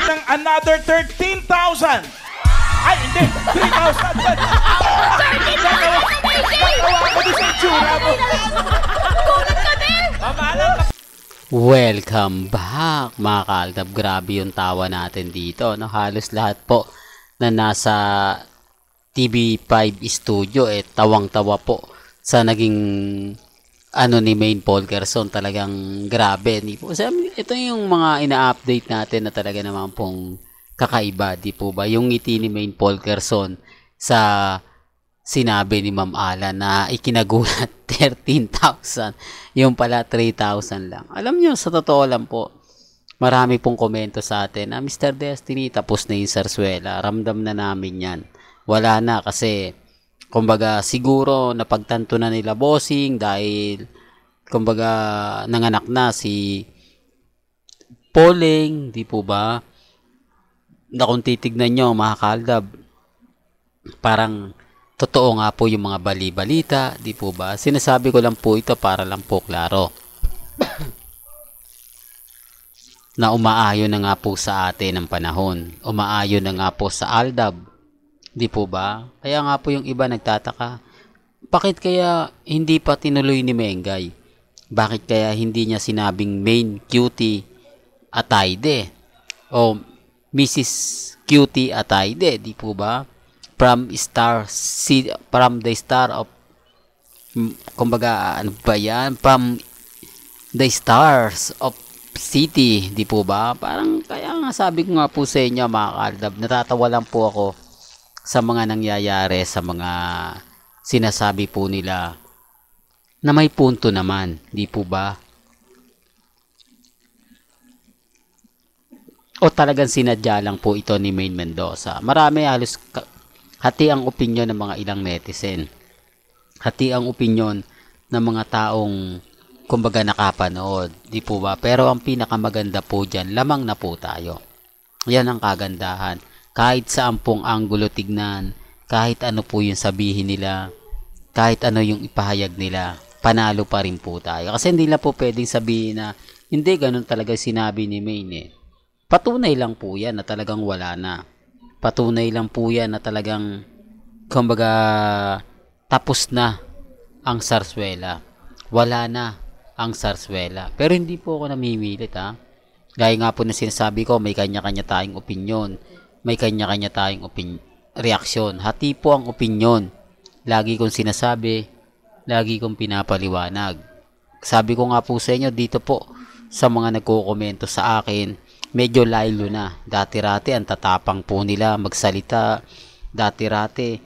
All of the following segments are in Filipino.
Ng another 13,000. Ay, hindi. 3,000. Gagawa ko din sa itsura mo. Welcome back mga kaaldab. Grabe yung tawa natin dito, no? Halos lahat po na nasa TV5 studio tawang-tawa po sa naging ni Maine Polkerson. Talagang grabe. Ito yung mga ina-update natin na talaga naman pong kakaiba, di po ba? Yung ngiti ni Maine Polkerson sa sinabi ni Ma'am Ala na ikinagulat 13,000, yung pala 3,000 lang. Alam nyo, sa totoo lang po, marami pong komento sa atin na Mr. Destiny, tapos na yung Zarzuela. Ramdam na namin yan. Wala na kasi, kumbaga, siguro napagtanto na nila bossing dahil, kumbaga, nanganak na si Poleng, di po ba? Na kung titignan nyo, mga kaaldab, parang totoo nga po yung mga bali-balita, di po ba? Sinasabi ko lang po ito para lang po klaro. Na umaayon na nga po sa atin ang panahon. Umaayon na nga po sa Aldab. Di po ba? Kaya nga po yung iba nagtataka. Bakit kaya hindi pa tinuloy ni Mengay? Bakit kaya hindi niya sinabing Maine Cutie Atayde? O Mrs. Cutie Atayde, di po ba? From the star of, kumbaga, ano ba yan? From the stars of city, di po ba? Parang, kaya nga sabi ko nga po sa inyo mga kaaldab, natatawa lang po ako sa mga nangyayari, sa mga sinasabi po nila na may punto naman, di po ba? O talagang sinadya lang po ito ni Maine Mendoza. Marami halos hati ang opinyon ng mga ilang netizen. Hati ang opinyon ng mga taong kumbaga nakapanood. Di po ba? Pero ang pinakamaganda po dyan, lamang na po tayo. Yan ang kagandahan. Kahit saan pong anggulo tignan, kahit ano po yung sabihin nila, kahit ano yung ipahayag nila, panalo pa rin po tayo. Kasi hindi lang po pwedeng sabihin na hindi ganun talaga sinabi ni Maine. Patunay lang po yan na talagang wala na. Patunay lang po yan na talagang, kumbaga, tapos na ang Zarzuela. Wala na ang Zarzuela. Pero hindi po ako namimilit, ha. Gaya nga po na sinasabi ko, may kanya-kanya tayong opinyon. May kanya-kanya tayong reaksyon. Hati po ang opinyon. Lagi kong sinasabi, lagi kong pinapaliwanag. Sabi ko nga po sa inyo, dito po, sa mga nagko-komento sa akin, medyo laylo na. Dati-rati, ang tatapang po nila magsalita. Dati-rati,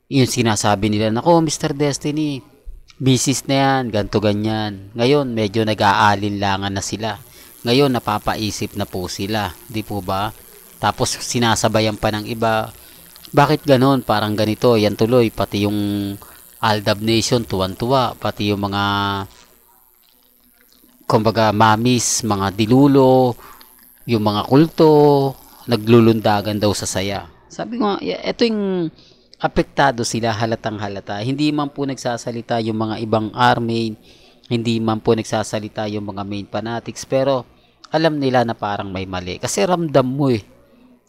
yung sinasabi nila, nako, Mr. Destiny, bisis na yan, ganto ganyan. Ngayon, medyo nag-aalinlangan na sila. Ngayon, napapaisip na po sila. Di po ba? Tapos, sinasabayan pa ng iba. Bakit ganon? Parang ganito, yan tuloy. Pati yung Aldab Nation, tuwan-tuwa. Pati yung mga, kumbaga, mamis, mga dilulo, yung mga kulto, naglulundagan daw sa saya. Sabi ko nga, ito yung apektado sila, halatang halata. Hindi man po nagsasalita yung mga ibang army, hindi man po nagsasalita yung mga main fanatics, pero alam nila na parang may mali. Kasi ramdam mo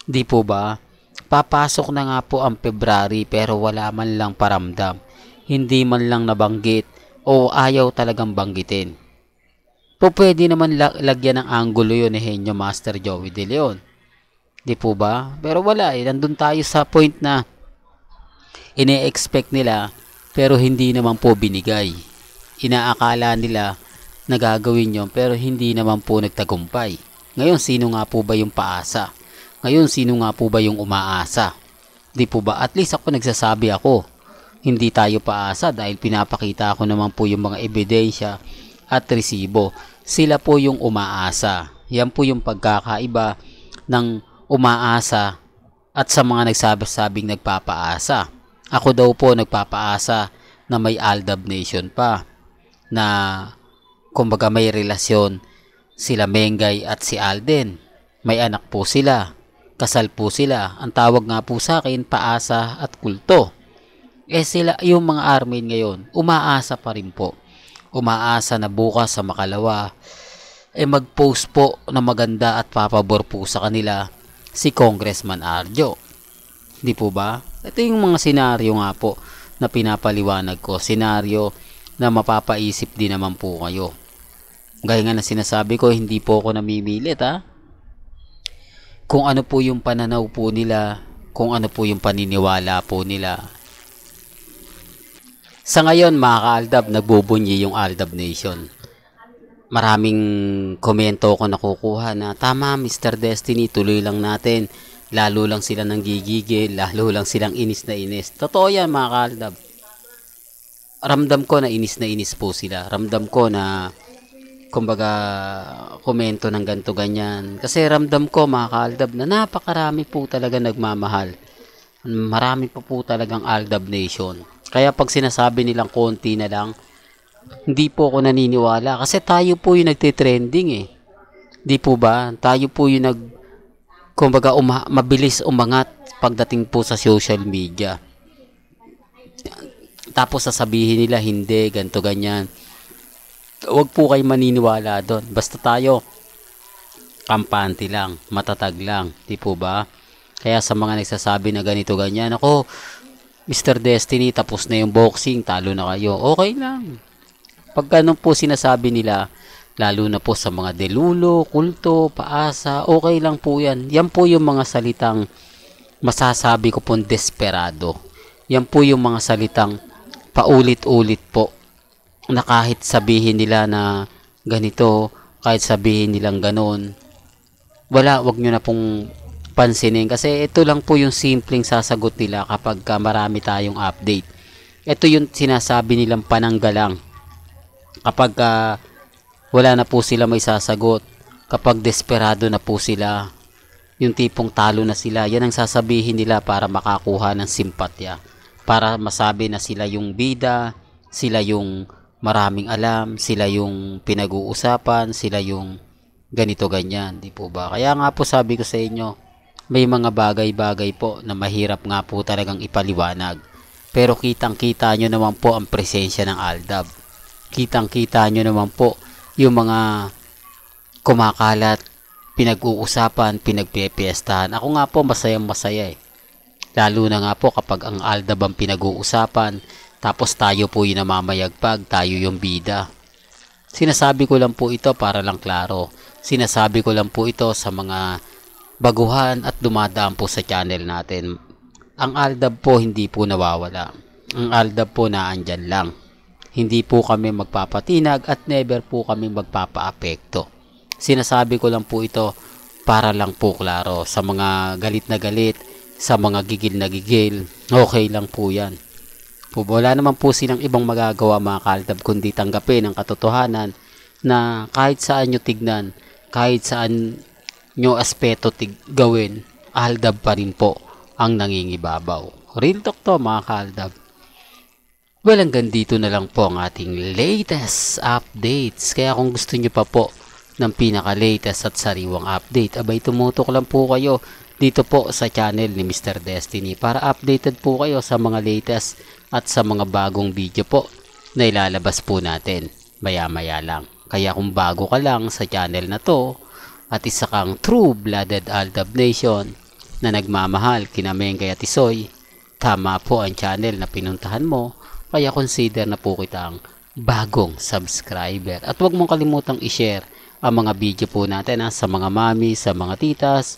Di po ba? Papasok na nga po ang February pero wala man lang paramdam. Hindi man lang nabanggit o ayaw talagang banggitin. Po pwede naman lagyan ng anggulo yun ni Henyo Master Joey De Leon. Di po ba? Pero wala nandun tayo sa point na ine-expect nila pero hindi naman po binigay. Inaakala nila na gagawin yun pero hindi naman po nagtagumpay. Ngayon, sino nga po ba yung paasa? Ngayon, sino nga po ba yung umaasa? Di po ba? At least ako nagsasabi ako. Hindi tayo paasa dahil pinapakita ko naman po yung mga ebidensya at resibo. Sila po yung umaasa. Yan po yung pagkakaiba ng umaasa at sa mga nagsabing nagpapaasa. Ako daw po nagpapaasa na may Aldab Nation pa. Na kumbaga may relasyon sila Mengay at si Alden. May anak po sila. Kasal po sila. Ang tawag nga po sa akin, paasa at kulto. Sila, yung mga armin ngayon, umaasa pa rin po. Umaasa na bukas sa makalawa, mag-post po na maganda at papabor po sa kanila si Congressman Arjo. Di po ba? Ito yung mga senaryo nga po na pinapaliwanag ko. Senaryo na mapapaisip din naman po kayo. Gaya nga na sinasabi ko, hindi po ako namimilit ha. Kung ano po yung pananaw po nila, kung ano po yung paniniwala po nila. Sa ngayon mga ka-Aldab, nagbubunyi yung Aldab Nation. Maraming komento ko nakukuha na tama Mr. Destiny, tuloy lang natin. Lalo lang sila nang gigigil, lalo lang silang inis na inis. Totoo yan mga ka-Aldab. Ramdam ko na inis po sila. Ramdam ko na kumbaga komento ng ganto ganyan. Kasi ramdam ko mga ka-Aldab na napakarami po talaga nagmamahal. Marami po talagang Aldab Nation. Kaya pag sinasabi nilang konti na lang, hindi po ako naniniwala. Kasi tayo po yung nagtitrending eh. Di po ba? Tayo po yung kumbaga mabilis umangat pagdating po sa social media. Tapos sasabihin nila hindi, ganto ganyan. Huwag po kayo maniniwala doon. Basta tayo, kampante lang, matatag lang. Di po ba? Kaya sa mga nagsasabi na ganito ganyan, ako, Mr. Destiny, tapos na yung boxing, talo na kayo. Okay lang. Pag ganun po sinasabi nila, lalo na po sa mga delulo, kulto, paasa, okay lang po yan. Yan po yung mga salitang masasabi ko pong desperado. Yan po yung mga salitang paulit-ulit po na kahit sabihin nila na ganito, kahit sabihin nilang ganun, wag nyo na pong pansinin. Kasi ito lang po yung simpleng sasagot nila kapag marami tayong update. Ito yung sinasabi nilang pananggalang. Kapag wala na po sila may sasagot, kapag desperado na po sila, yung tipong talo na sila, yan ang sasabihin nila para makakuha ng simpatya. Para masabi na sila yung bida, sila yung maraming alam, sila yung pinag-uusapan, sila yung ganito ganyan, di po ba? Kaya nga po sabi ko sa inyo, may mga bagay-bagay po na mahirap nga po talagang ipaliwanag. Pero kitang-kita nyo naman po ang presensya ng Aldab. Kitang-kita nyo naman po yung mga kumakalat, pinag-uusapan, pinagpipiestahan. Ako nga po masayang-masaya eh. Lalo na nga po kapag ang Aldab ang pinag-uusapan, tapos tayo po yung namamayagpag, tayo yung bida. Sinasabi ko lang po ito para lang klaro. Sinasabi ko lang po ito sa mga baguhan at dumadaan po sa channel natin. Ang Aldab po hindi po nawawala. Ang Aldab po naandyan lang. Hindi po kami magpapatinag at never po kami magpapaapekto. Sinasabi ko lang po ito para lang po klaro. Sa mga galit na galit, sa mga gigil na gigil, okay lang po yan. Wala naman po silang ibang magagawa mga ka-Aldab kundi tanggapin ang katotohanan na kahit saan nyo tignan, kahit saan nyo aspeto gawin, Aldab pa rin po ang nangingibabaw. Real talk to mga ka-Aldab. Well, hanggang dito na lang po ang ating latest updates. Kaya kung gusto nyo pa po ng pinaka-latest at sariwang update, abay tumutok lang po kayo dito po sa channel ni Mr. Destiny para updated po kayo sa mga latest at sa mga bagong video po na ilalabas po natin maya-maya lang. Kaya kung bago ka lang sa channel na to at isa kang true-blooded Aldab Nation na nagmamahal kina Mengay at Isoy, tama po ang channel na pinuntahan mo, kaya consider na po kitang bagong subscriber. At huwag mong kalimutang i-share ang mga video po natin sa mga mami, sa mga titas,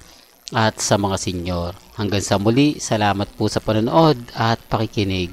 at sa mga senyor. Hanggang sa muli, salamat po sa panonood at pakikinig.